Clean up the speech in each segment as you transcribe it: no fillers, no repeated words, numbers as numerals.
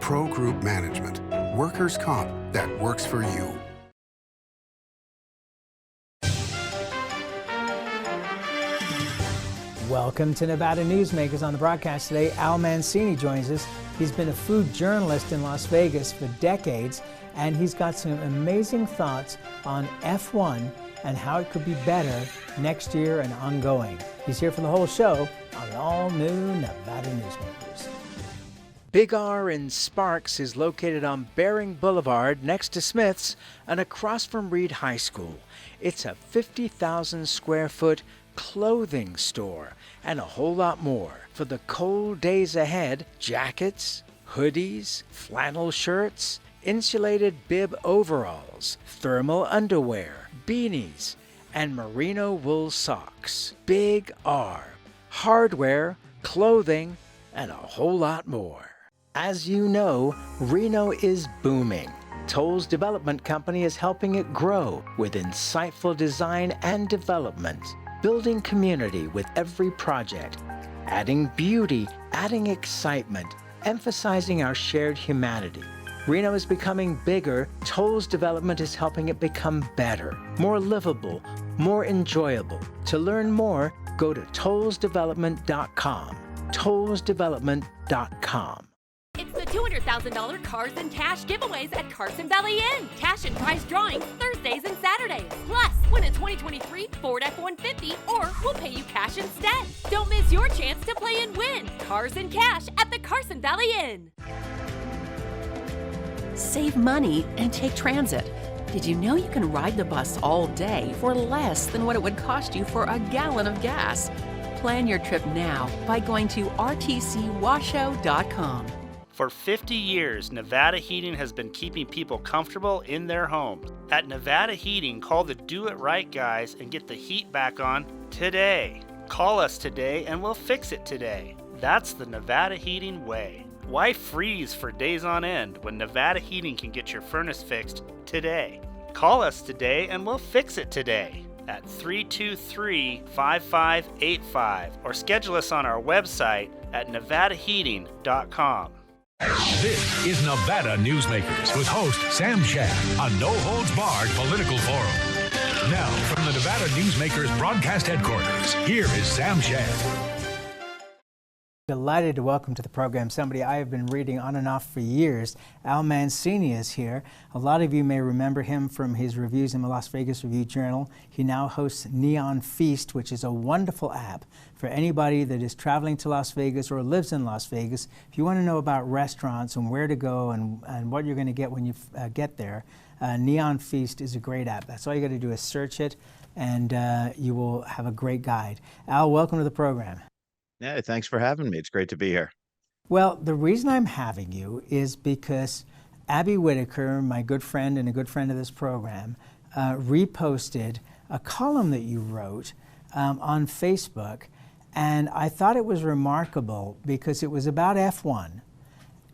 Pro Group Management. Workers' comp that works for you. Welcome to Nevada Newsmakers. On the broadcast today, Al Mancini joins us. He's been a food journalist in Las Vegas for decades, and he's got some amazing thoughts on F1 and how it could be better next year and ongoing. He's here for the whole show on the all-new Nevada Newsmakers. Big R in Sparks is located on Bering Boulevard next to Smith's and across from Reed High School. It's a 50,000 square foot clothing store and a whole lot more. For the cold days ahead, jackets, hoodies, flannel shirts, insulated bib overalls, thermal underwear, beanies, and merino wool socks. Big R. Hardware, clothing, and a whole lot more. As you know, Reno is booming. Toll's development company is helping it grow with insightful design and development, building community with every project, adding beauty, adding excitement, emphasizing our shared humanity. Reno is becoming bigger. Toll's development is helping it become better, more livable, more enjoyable. To learn more, go to tollsdevelopment.com. tollsdevelopment.com. It's the $200,000 Cars and Cash giveaways at Carson Valley Inn. Cash and prize drawings Thursdays and Saturdays. Plus, win a 2023 Ford F-150 or we'll pay you cash instead. Don't miss your chance to play and win. Cars and Cash at the Carson Valley Inn. Save money and take transit. Did you know you can ride the bus all day for less than what it would cost you for a gallon of gas? Plan your trip now by going to rtcwashoe.com. For 50 years, Nevada Heating has been keeping people comfortable in their homes. At Nevada Heating, call the Do It Right guys and get the heat back on today. Call us today and we'll fix it today. That's the Nevada Heating way. Why freeze for days on end when Nevada Heating can get your furnace fixed today? Call us today and we'll fix it today at 323-5585 or schedule us on our website at nevadaheating.com. This is Nevada Newsmakers with host Sam Shad, a no-holds-barred political forum. Now, from the Nevada Newsmakers broadcast headquarters, here is Sam Shad. Delighted to welcome to the program somebody I have been reading on and off for years. Al Mancini is here. A lot of you may remember him from his reviews in the Las Vegas Review-Journal. He now hosts Neon Feast, which is a wonderful app for anybody that is traveling to Las Vegas or lives in Las Vegas. If you want to know about restaurants and where to go and what you're going to get when you get there, Neon Feast is a great app. That's all you got to do is search it, and you will have a great guide. Al, welcome to the program. Yeah, thanks for having me. It's great to be here. Well, the reason I'm having you is because Abby Whitaker, my good friend and a good friend of this program, reposted a column that you wrote on Facebook, and I thought it was remarkable because it was about F1,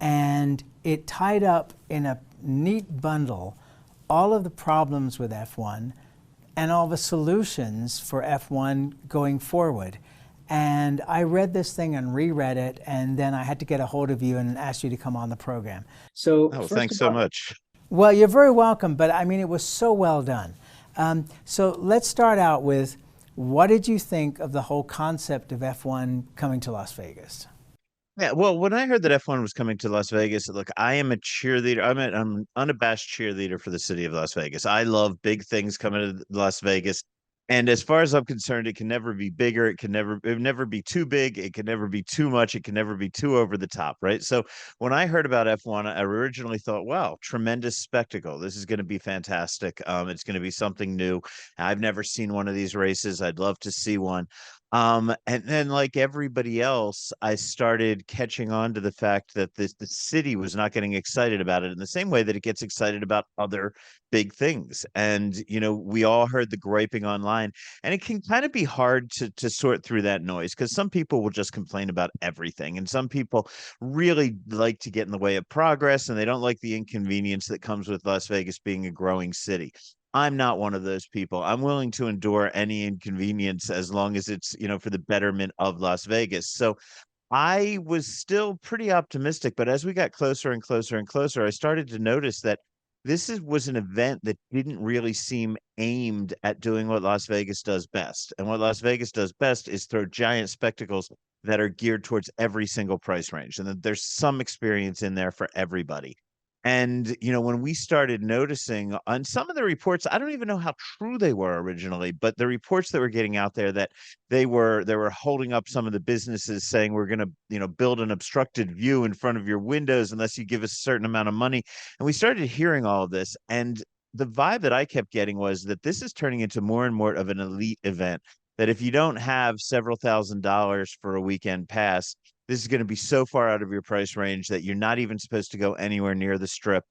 and it tied up in a neat bundle all of the problems with F1 and all the solutions for F1 going forward. And I read this thing and reread it, and then I had to get a hold of you and ask you to come on the program. So, thanks so much. Well, you're very welcome, but I mean, it was so well done. So let's start out with, what did you think of the whole concept of F1 coming to Las Vegas? Yeah, well, when I heard that F1 was coming to Las Vegas, look, I am a cheerleader. I'm an unabashed cheerleader for the city of Las Vegas. I love big things coming to Las Vegas. And as far as I'm concerned, it can never be bigger. It never be too big. It can never be too much. It can never be too over the top, right? So when I heard about F1, I originally thought, wow, tremendous spectacle. This is going to be fantastic. It's going to be something new. I've never seen one of these races. I'd love to see one. And then, like everybody else, I started catching on to the fact that the city was not getting excited about it in the same way that it gets excited about other big things. And, you know, we all heard the griping online, and it can kind of be hard to sort through that noise, because some people will just complain about everything. And some people really like to get in the way of progress, and they don't like the inconvenience that comes with Las Vegas being a growing city. I'm not one of those people. I'm willing to endure any inconvenience as long as it's, you know, for the betterment of Las Vegas. So I was still pretty optimistic, but as we got closer and closer and closer, I started to notice that was an event that didn't really seem aimed at doing what Las Vegas does best. And what Las Vegas does best is throw giant spectacles that are geared towards every single price range, and that there's some experience in there for everybody. And when we started noticing on some of the reports, I don't even know how true they were originally, but the reports that were getting out there that they were holding up some of the businesses saying we're going to build an obstructed view in front of your windows unless you give us a certain amount of money. And we started hearing all of this, and the vibe that I kept getting was that this is turning into more and more of an elite event, that if you don't have several $1,000s for a weekend pass, this is going to be so far out of your price range that you're not even supposed to go anywhere near the strip.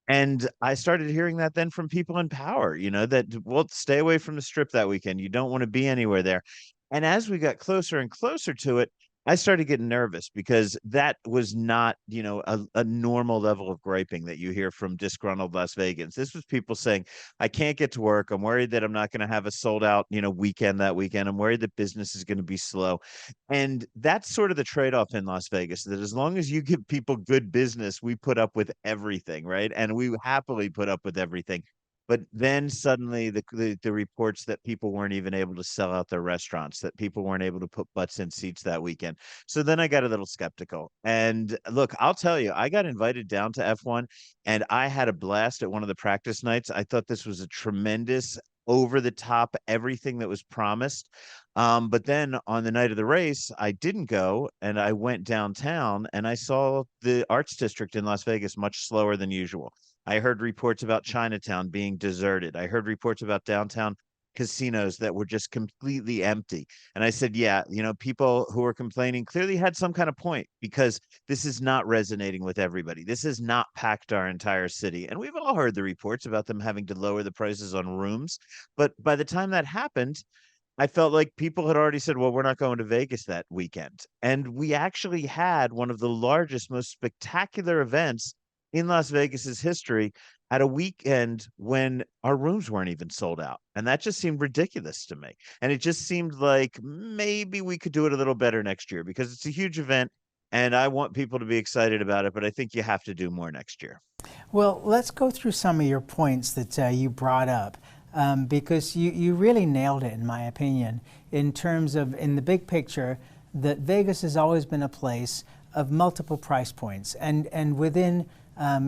And I started hearing that then from people in power, that, well, stay away from the strip that weekend. You don't want to be anywhere there. And as we got closer and closer to it, I started getting nervous because that was not, a normal level of griping that you hear from disgruntled Las Vegans. This was people saying, I can't get to work. I'm worried that I'm not going to have a sold out, weekend that weekend. I'm worried that business is going to be slow. And that's sort of the trade-off in Las Vegas, that as long as you give people good business, we put up with everything, right? And we happily put up with everything. But then suddenly the reports that people weren't even able to sell out their restaurants, that people weren't able to put butts in seats that weekend. So then I got a little skeptical. And look, I'll tell you, I got invited down to F1 and I had a blast at one of the practice nights. I thought this was a tremendous, over the top, everything that was promised. But then on the night of the race, I didn't go, and I went downtown and I saw the arts district in Las Vegas much slower than usual. I heard reports about Chinatown being deserted. I heard reports about downtown casinos that were just completely empty. And I said, yeah, people who are complaining clearly had some kind of point, because this is not resonating with everybody. This has not packed our entire city. And we've all heard the reports about them having to lower the prices on rooms. But by the time that happened, I felt like people had already said, well, we're not going to Vegas that weekend. And we actually had one of the largest, most spectacular events in Las Vegas's history at a weekend when our rooms weren't even sold out. And that just seemed ridiculous to me. And it just seemed like maybe we could do it a little better next year, because it's a huge event and I want people to be excited about it. But I think you have to do more next year. Well, let's go through some of your points that you brought up. Because you really nailed it, in my opinion, in terms of, in the big picture, that Vegas has always been a place of multiple price points. And within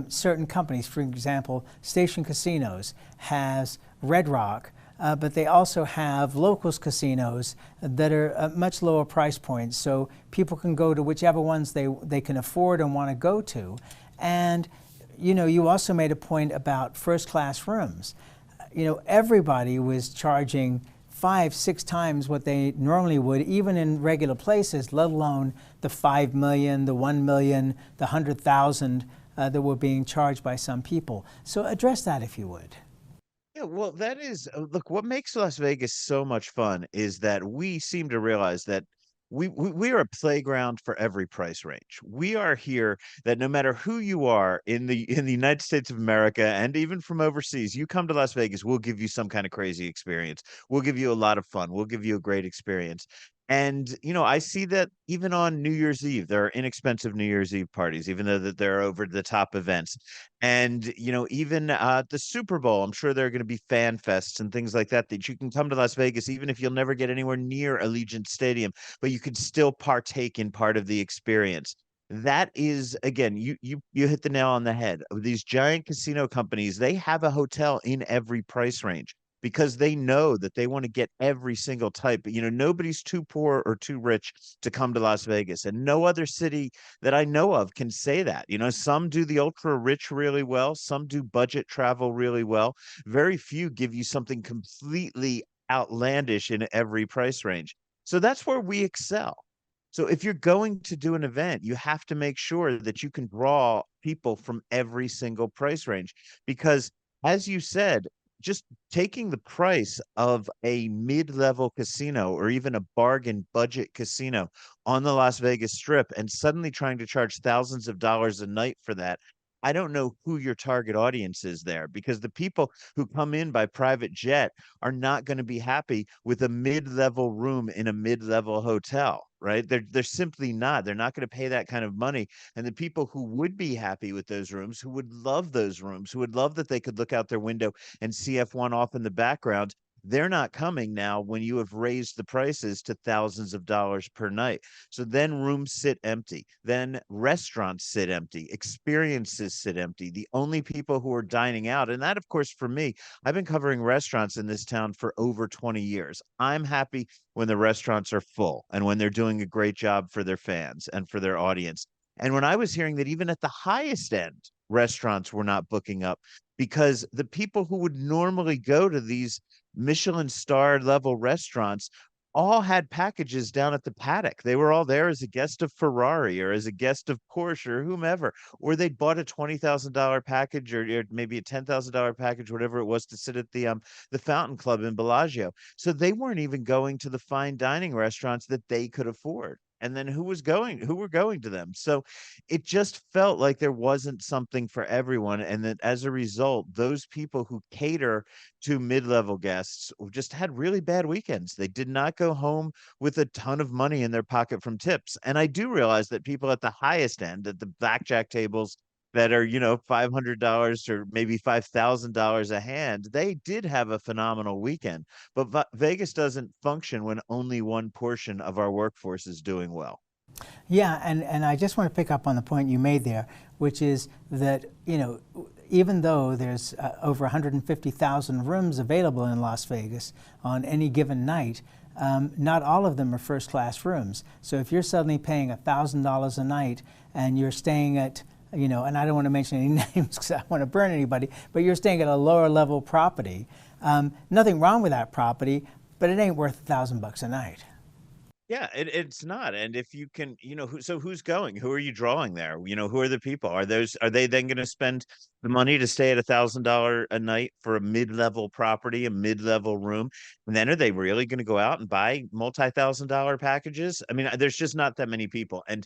certain companies, for example, Station Casinos has Red Rock, but they also have locals casinos that are at much lower price points. So people can go to whichever ones they can afford and want to go to. And, you also made a point about first-class rooms. Everybody was charging 5-6 times what they normally would, even in regular places, let alone the 5 million, the 1 million, the 100,000 that were being charged by some people. So address that, if you would. Yeah, well, that is, look, what makes Las Vegas so much fun is that we seem to realize that we are a playground for every price range. We are here that no matter who you are in the United States of America and even from overseas, you come to Las Vegas, we'll give you some kind of crazy experience. We'll give you a lot of fun. We'll give you a great experience. And I see that even on New Year's Eve, there are inexpensive New Year's Eve parties, even though that they're over the top events. And even the Super Bowl, I'm sure there are going to be fan fests and things like that, that you can come to Las Vegas, even if you'll never get anywhere near Allegiant Stadium, but you could still partake in part of the experience. That is, again, you hit the nail on the head. These giant casino companies, they have a hotel in every price range, because they know that they want to get every single type. Nobody's too poor or too rich to come to Las Vegas, and no other city that I know of can say that. Some do the ultra rich really well, some do budget travel really well. Very few give you something completely outlandish in every price range. So that's where we excel. So if you're going to do an event, you have to make sure that you can draw people from every single price range, because, as you said, just taking the price of a mid-level casino or even a bargain budget casino on the Las Vegas Strip and suddenly trying to charge thousands of dollars a night for that, I don't know who your target audience is there, because the people who come in by private jet are not going to be happy with a mid-level room in a mid-level hotel, right? They're simply not. They're not going to pay that kind of money. And the people who would be happy with those rooms, who would love those rooms, who would love that they could look out their window and see F1 off in the background, they're not coming now when you have raised the prices to thousands of dollars per night. So then rooms sit empty. Then restaurants sit empty. Experiences sit empty. The only people who are dining out, and that, of course, for me, I've been covering restaurants in this town for over 20 years. I'm happy when the restaurants are full and when they're doing a great job for their fans and for their audience. And when I was hearing that even at the highest end, restaurants were not booking up because the people who would normally go to these Michelin star level restaurants all had packages down at the paddock. They were all there as a guest of Ferrari or as a guest of Porsche or whomever, or they'd bought a $20,000 package or maybe a $10,000 package, whatever it was, to sit at the Fountain Club in Bellagio. So they weren't even going to the fine dining restaurants that they could afford. And then who were going to them? So it just felt like there wasn't something for everyone. And that as a result, those people who cater to mid-level guests just had really bad weekends. They did not go home with a ton of money in their pocket from tips. And I do realize that people at the highest end, at the blackjack tables that are, $500 or maybe $5,000 a hand, they did have a phenomenal weekend. But Vegas doesn't function when only one portion of our workforce is doing well. Yeah, and I just want to pick up on the point you made there, which is that, even though there's over 150,000 rooms available in Las Vegas on any given night, not all of them are first-class rooms. So if you're suddenly paying $1,000 a night and you're staying at, and I don't want to mention any names because I don't want to burn anybody, but you're staying at a lower level property, nothing wrong with that property, but it ain't worth $1,000 a night. Yeah, it's not. And if you can, so who's going? Who are you drawing there? Who are the people? Are they then going to spend the money to stay at $1,000 a night for a mid-level property, a mid-level room? And then are they really going to go out and buy multi-$1,000 packages? I mean, there's just not that many people. And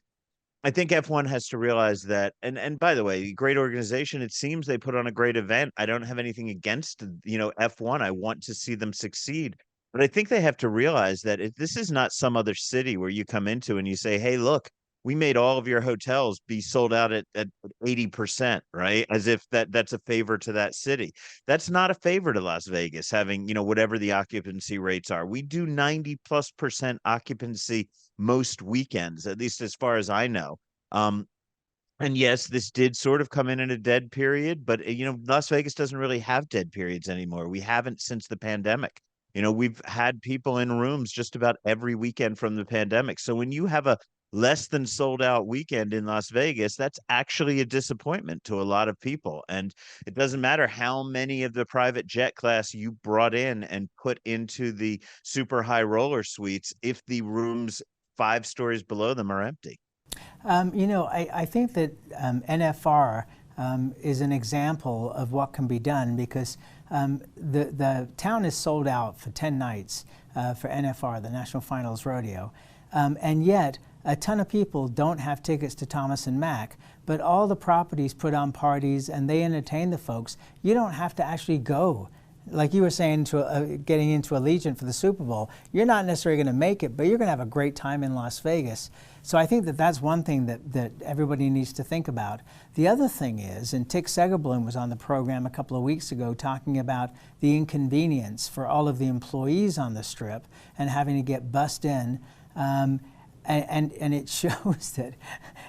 I think F1 has to realize that. And by the way, great organization. It seems they put on a great event. I don't have anything against, F1. I want to see them succeed. But I think they have to realize that this is not some other city where you come into and you say, hey, look, we made all of your hotels be sold out at 80%, right? As if that's a favor to that city. That's not a favor to Las Vegas, having, whatever the occupancy rates are. We do 90+% occupancy most weekends, at least as far as I know. And yes, this did sort of come in a dead period, but Las Vegas doesn't really have dead periods anymore. We haven't since the pandemic. We've had people in rooms just about every weekend from the pandemic. So when you have a less than sold out weekend in Las Vegas, that's actually a disappointment to a lot of people. And it doesn't matter how many of the private jet class you brought in and put into the super high roller suites if the rooms 5 stories below them are empty. I think that NFR is an example of what can be done because the town is sold out for 10 nights for NFR, the National Finals Rodeo, and yet a ton of people don't have tickets to Thomas and Mack, but all the properties put on parties and they entertain the folks. You don't have to actually go. Like you were saying, getting into Allegiant for the Super Bowl, you're not necessarily going to make it, but you're going to have a great time in Las Vegas. So I think that that's one thing that everybody needs to think about. The other thing is, and Tick Segerblum was on the program a couple of weeks ago talking about the inconvenience for all of the employees on the Strip and having to get bussed in. And it shows that,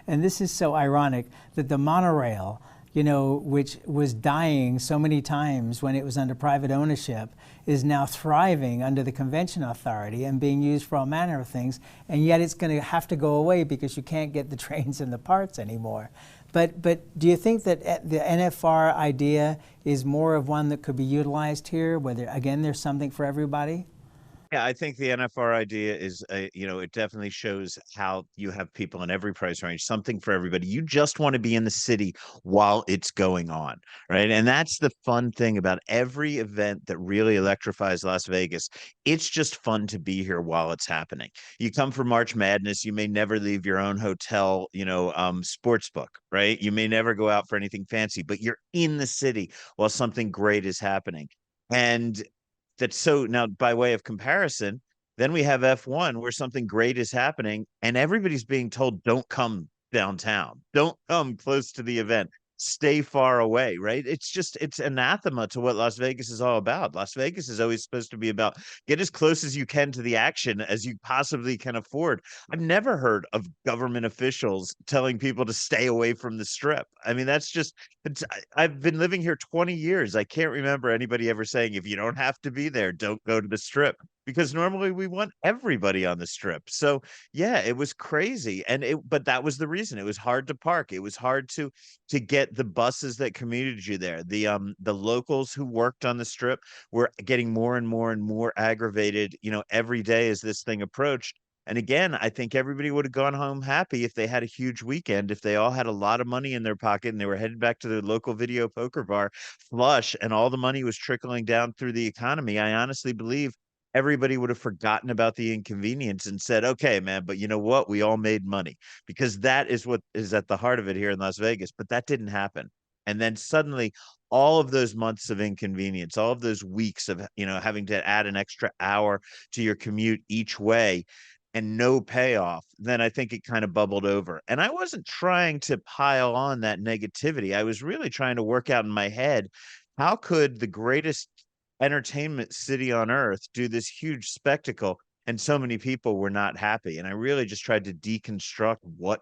and this is so ironic, that the monorail, which was dying so many times when it was under private ownership, is now thriving under the Convention Authority and being used for all manner of things, and yet it's going to have to go away because you can't get the trains and the parts anymore. But do you think that the NFR idea is more of one that could be utilized here, whether, again, there's something for everybody? Yeah, I think the NFR idea is, it definitely shows how you have people in every price range, something for everybody. You just want to be in the city while it's going on, right? And that's the fun thing about every event that really electrifies Las Vegas. It's just fun to be here while it's happening. You come for March Madness, you may never leave your own hotel, sports book, right? You may never go out for anything fancy, but you're in the city while something great is happening. And that's so now, by way of comparison, Then we have F1 where something great is happening and everybody's being told, don't come downtown, don't come close to the event, stay far away, right? It's anathema to what Las Vegas is all about. Las Vegas is always supposed to be about get as close as you can to the action as you possibly can afford. I've never heard of government officials telling people to stay away from the strip. I mean, I've been living here 20 years. I can't remember anybody ever saying, if you don't have to be there, don't go to the strip, because normally we want everybody on the strip. So yeah, it was crazy. But that was the reason. It was hard to park. It was hard to get the buses that commuted you there. The locals who worked on the strip were getting more and more and more aggravated, every day as this thing approached. And again, I think everybody would have gone home happy if they had a huge weekend, if they all had a lot of money in their pocket and they were headed back to their local video poker bar flush and all the money was trickling down through the economy. I honestly believe everybody would have forgotten about the inconvenience and said, okay, man, but you know what? We all made money, because that is what is at the heart of it here in Las Vegas. But that didn't happen. And then suddenly all of those months of inconvenience, all of those weeks of, having to add an extra hour to your commute each way and no payoff, then I think it kind of bubbled over. And I wasn't trying to pile on that negativity. I was really trying to work out in my head, how could the greatest entertainment city on earth do this huge spectacle and so many people were not happy? And I really just tried to deconstruct what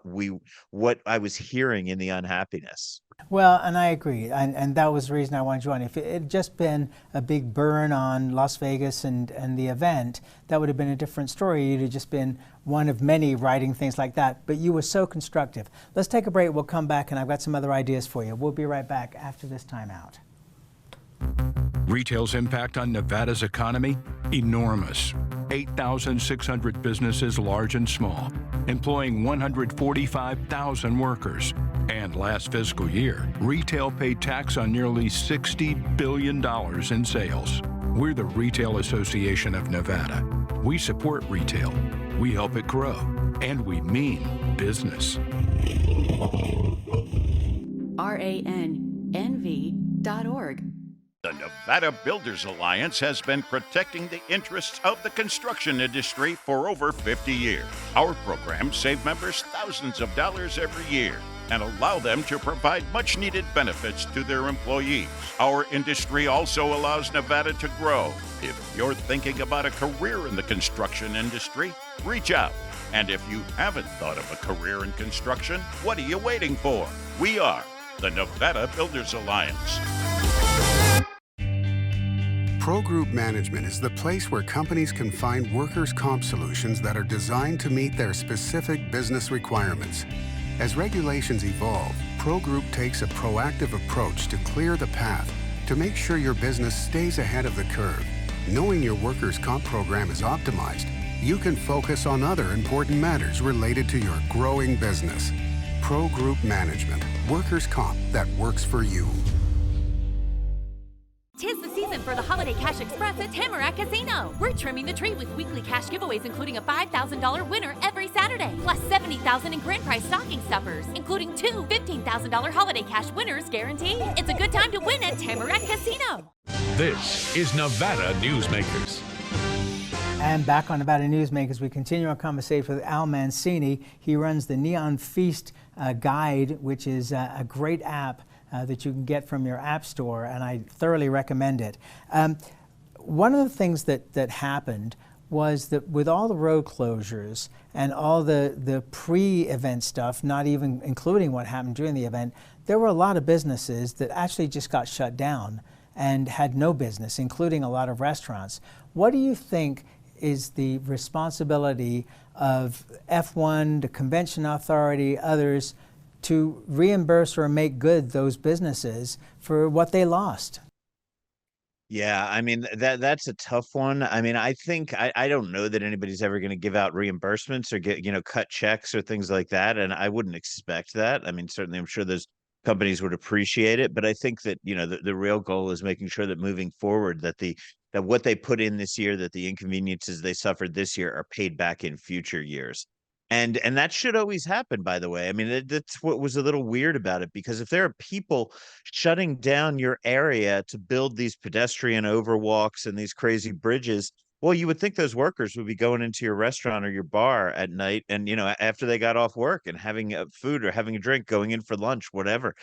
I was hearing in the unhappiness. Well, and I agree, and that was the reason I wanted to join. If it had just been a big burn on Las Vegas and the event, that would have been a different story. You'd have just been one of many writing things like that. But you were so constructive. Let's take a break. We'll come back, and I've got some other ideas for you. We'll be right back after this timeout. Retail's impact on Nevada's economy? Enormous. 8,600 businesses, large and small, employing 145,000 workers. And last fiscal year, retail paid tax on nearly $60 billion in sales. We're the Retail Association of Nevada. We support retail, we help it grow, and we mean business. RANNV.org. The Nevada Builders Alliance has been protecting the interests of the construction industry for over 50 years. Our programs save members thousands of dollars every year and allow them to provide much-needed benefits to their employees. Our industry also allows Nevada to grow. If you're thinking about a career in the construction industry, reach out. And if you haven't thought of a career in construction, what are you waiting for? We are the Nevada Builders Alliance. Pro Group Management is the place where companies can find workers' comp solutions that are designed to meet their specific business requirements. As regulations evolve, Pro Group takes a proactive approach to clear the path to make sure your business stays ahead of the curve. Knowing your workers' comp program is optimized, you can focus on other important matters related to your growing business. Pro Group Management, workers' comp that works for you. 'Tis the season for the Holiday Cash Express at Tamarack Casino. We're trimming the tree with weekly cash giveaways, including a $5,000 winner every Saturday, plus $70,000 in grand prize stocking stuffers, including two $15,000 Holiday Cash winners guaranteed. It's a good time to win at Tamarack Casino. This is Nevada Newsmakers. And back on Nevada Newsmakers, we continue our conversation with Al Mancini. He runs the Neon Feast Guide, which is a great app that you can get from your app store, and I thoroughly recommend it. One of the things that happened was that with all the road closures and all the pre-event stuff, not even including what happened during the event, there were a lot of businesses that actually just got shut down and had no business, including a lot of restaurants. What do you think is the responsibility of F1, the Convention Authority, others, to reimburse or make good those businesses for what they lost? Yeah, I mean, that's a tough one. I mean, I think I don't know that anybody's ever going to give out reimbursements or get, cut checks or things like that. And I wouldn't expect that. I mean, certainly I'm sure those companies would appreciate it, but I think that, the real goal is making sure that moving forward that what they put in this year, that the inconveniences they suffered this year are paid back in future years. And that should always happen, by the way. I mean, that's what was a little weird about it, because if there are people shutting down your area to build these pedestrian overwalks and these crazy bridges, Well, you would think those workers would be going into your restaurant or your bar at night and, after they got off work and having food or having a drink, going in for lunch, whatever.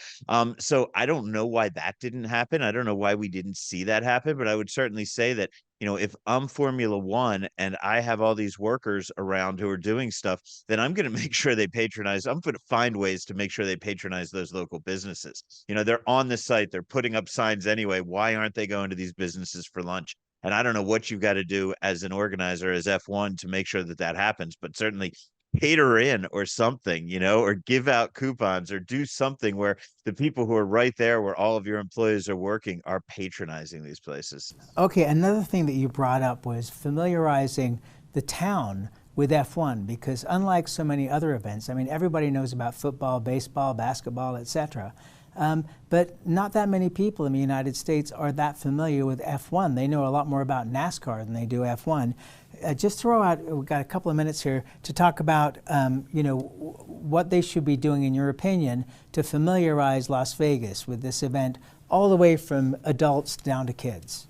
So I don't know why that didn't happen. I don't know why we didn't see that happen, but I would certainly say that, if I'm Formula One and I have all these workers around who are doing stuff, then I'm going to make sure they patronize. I'm going to find ways to make sure they patronize those local businesses. They're on the site, they're putting up signs anyway. Why aren't they going to these businesses for lunch? And I don't know what you've got to do as an organizer, as F1, to make sure that that happens, but certainly cater in or something, or give out coupons or do something where the people who are right there where all of your employees are working are patronizing these places. Okay, another thing that you brought up was familiarizing the town with F1, because unlike so many other events, I mean, everybody knows about football, baseball, basketball, etc. But not that many people in the United States are that familiar with F1. They know a lot more about NASCAR than they do F1. Just throw out, we've got a couple of minutes here to talk about, what they should be doing, in your opinion, to familiarize Las Vegas with this event, all the way from adults down to kids.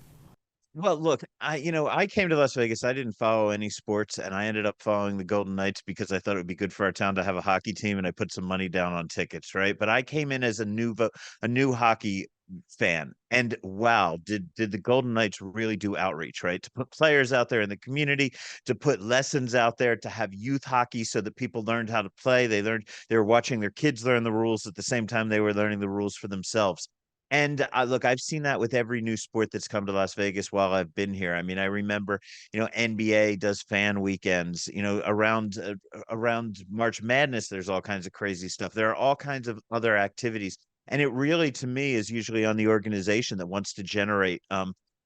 Well, look, I came to Las Vegas. I didn't follow any sports, and I ended up following the Golden Knights because I thought it would be good for our town to have a hockey team, and I put some money down on tickets, right? But I came in as a new hockey fan, and wow, did the Golden Knights really do outreach, right? To put players out there in the community, to put lessons out there, to have youth hockey so that people learned how to play. They were watching their kids learn the rules at the same time they were learning the rules for themselves. And look, I've seen that with every new sport that's come to Las Vegas while I've been here. I mean, I remember, NBA does fan weekends, around March Madness, there's all kinds of crazy stuff. There are all kinds of other activities. And it really, to me, is usually on the organization that wants to generate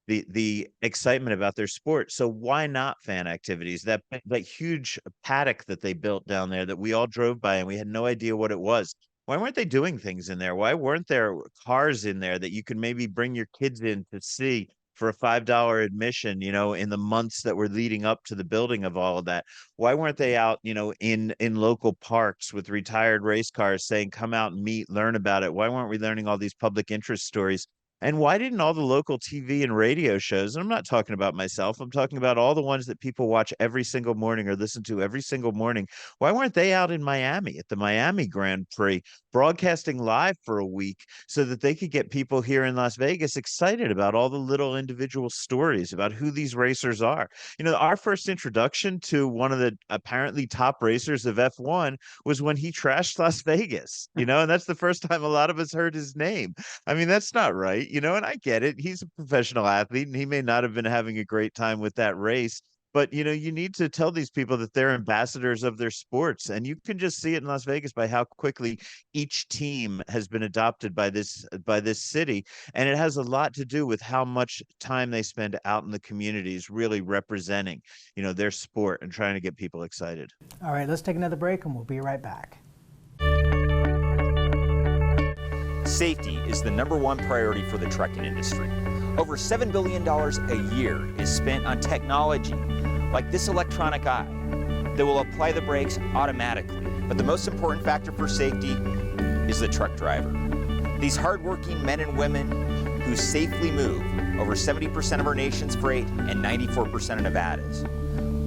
the excitement about their sport. So why not fan activities? That huge paddock that they built down there that we all drove by and we had no idea what it was. Why weren't they doing things in there? Why weren't there cars in there that you could maybe bring your kids in to see for a $5 admission, in the months that were leading up to the building of all of that? Why weren't they out, in local parks with retired race cars saying, come out and meet, learn about it? Why weren't we learning all these public interest stories? And why didn't all the local TV and radio shows, and I'm not talking about myself, I'm talking about all the ones that people watch every single morning or listen to every single morning, why weren't they out in Miami at the Miami Grand Prix broadcasting live for a week so that they could get people here in Las Vegas excited about all the little individual stories about who these racers are? Our first introduction to one of the apparently top racers of F1 was when he trashed Las Vegas, and that's the first time a lot of us heard his name. I mean, that's not right. And I get it. He's a professional athlete and he may not have been having a great time with that race. But, you need to tell these people that they're ambassadors of their sports. And you can just see it in Las Vegas by how quickly each team has been adopted by this city. And it has a lot to do with how much time they spend out in the communities really representing, their sport and trying to get people excited. All right, let's take another break and we'll be right back. Safety is the #1 priority for the trucking industry. Over $7 billion a year is spent on technology like this electronic eye that will apply the brakes automatically. But the most important factor for safety is the truck driver. These hardworking men and women who safely move over 70% of our nation's freight and 94% of Nevada's.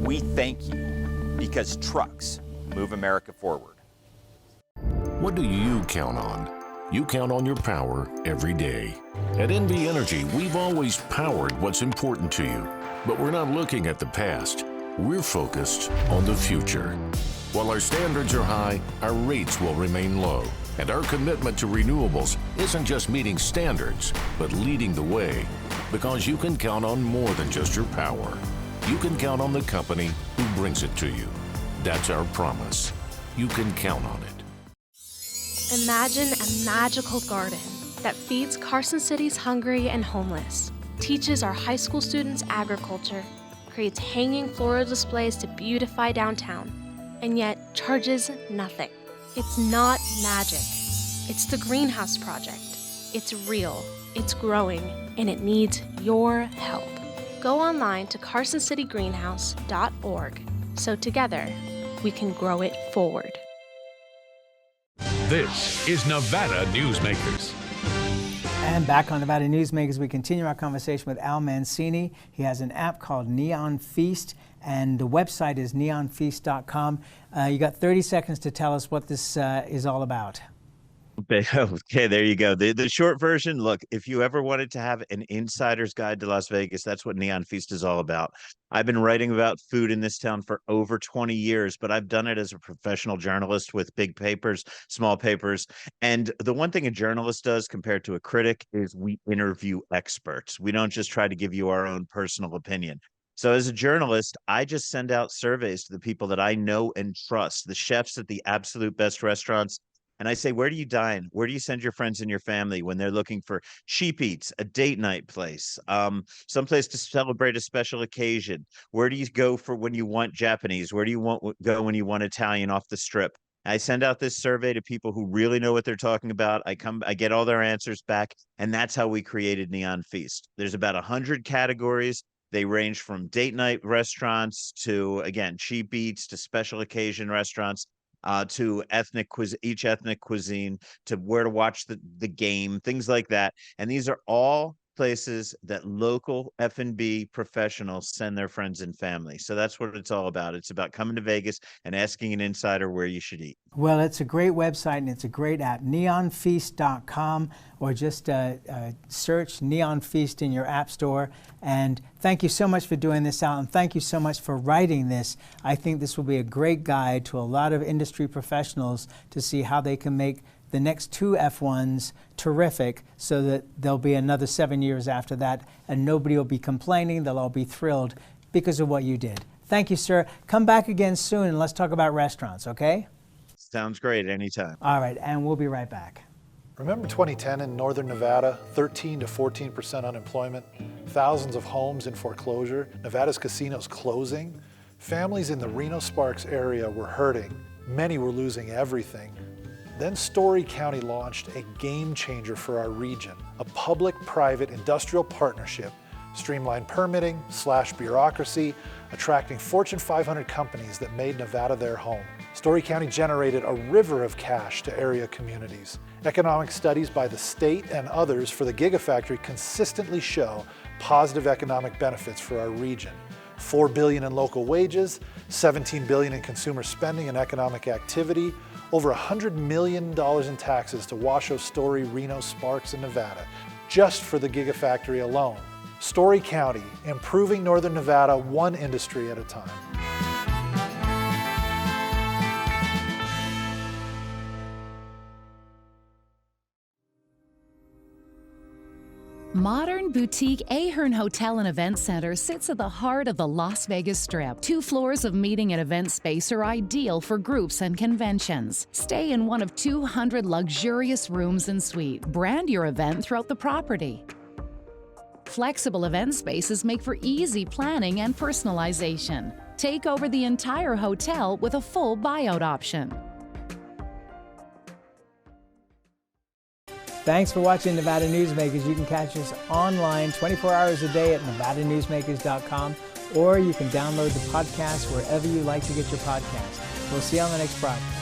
We thank you because trucks move America forward. What do you count on? You count on your power every day. At NV Energy, we've always powered what's important to you, but we're not looking at the past. We're focused on the future. While our standards are high, our rates will remain low, and our commitment to renewables isn't just meeting standards, but leading the way, because you can count on more than just your power. You can count on the company who brings it to you. That's our promise. You can count on it. Imagine a magical garden that feeds Carson City's hungry and homeless, teaches our high school students agriculture, creates hanging floral displays to beautify downtown, and yet charges nothing. It's not magic. It's the Greenhouse Project. It's real, it's growing, and it needs your help. Go online to carsоncitygreenhouse.org so together we can grow it forward. This is Nevada Newsmakers. And back on Nevada Newsmakers, we continue our conversation with Al Mancini. He has an app called Neon Feast, and the website is neonfeast.com. You got 30 seconds to tell us what this is all about. Okay, there you go. The short version, look, if you ever wanted to have an insider's guide to Las Vegas, that's what Neon Feast is all about. I've been writing about food in this town for over 20 years, but I've done it as a professional journalist with big papers, small papers. And the one thing a journalist does compared to a critic is we interview experts. We don't just try to give you our own personal opinion. So as a journalist, I just send out surveys to the people that I know and trust, the chefs at the absolute best restaurants. And I say, where do you dine? Where do you send your friends and your family when they're looking for cheap eats, a date night place, someplace to celebrate a special occasion? Where do you go for when you want Japanese? Where do you go when you want Italian off the strip? I send out this survey to people who really know what they're talking about. I get all their answers back, and that's how we created Neon Feast. There's about 100 categories. They range from date night restaurants to, again, cheap eats to special occasion restaurants. To each ethnic cuisine, to where to watch the game, things like that. And these are all places that local F&B professionals send their friends and family. So that's what it's all about. It's about coming to Vegas and asking an insider where you should eat. Well, it's a great website and it's a great app, neonfeast.com, or just search Neon Feast in your app store. And thank you so much for doing this, Al, and thank you so much for writing this. I think this will be a great guide to a lot of industry professionals to see how they can make the next two F1s terrific, so that there'll be another 7 years after that, and nobody will be complaining. They'll all be thrilled because of what you did. Thank you, sir. Come back again soon, and let's talk about restaurants, okay? Sounds great. Anytime. All right, and we'll be right back. Remember 2010 in Northern Nevada, 13 to 14% unemployment, thousands of homes in foreclosure, Nevada's casinos closing? Families in the Reno-Sparks area were hurting. Many were losing everything. Then Story County launched a game changer for our region, a public-private industrial partnership, streamlined permitting, slashed bureaucracy, attracting Fortune 500 companies that made Nevada their home. Story County generated a river of cash to area communities. Economic studies by the state and others for the Gigafactory consistently show positive economic benefits for our region. $4 billion in local wages, $17 billion in consumer spending and economic activity, over $100 million in taxes to Washoe, Story, Reno, Sparks, and Nevada, just for the Gigafactory alone. Story County, improving Northern Nevada one industry at a time. Modern boutique Ahern Hotel and Event Center sits at the heart of the Las Vegas Strip. 2 floors of meeting and event space are ideal for groups and conventions. Stay in one of 200 luxurious rooms and suites. Brand your event throughout the property. Flexible event spaces make for easy planning and personalization. Take over the entire hotel with a full buyout option. Thanks for watching Nevada Newsmakers. You can catch us online 24 hours a day at nevadanewsmakers.com, or you can download the podcast wherever you like to get your podcast. We'll see you on the next broadcast.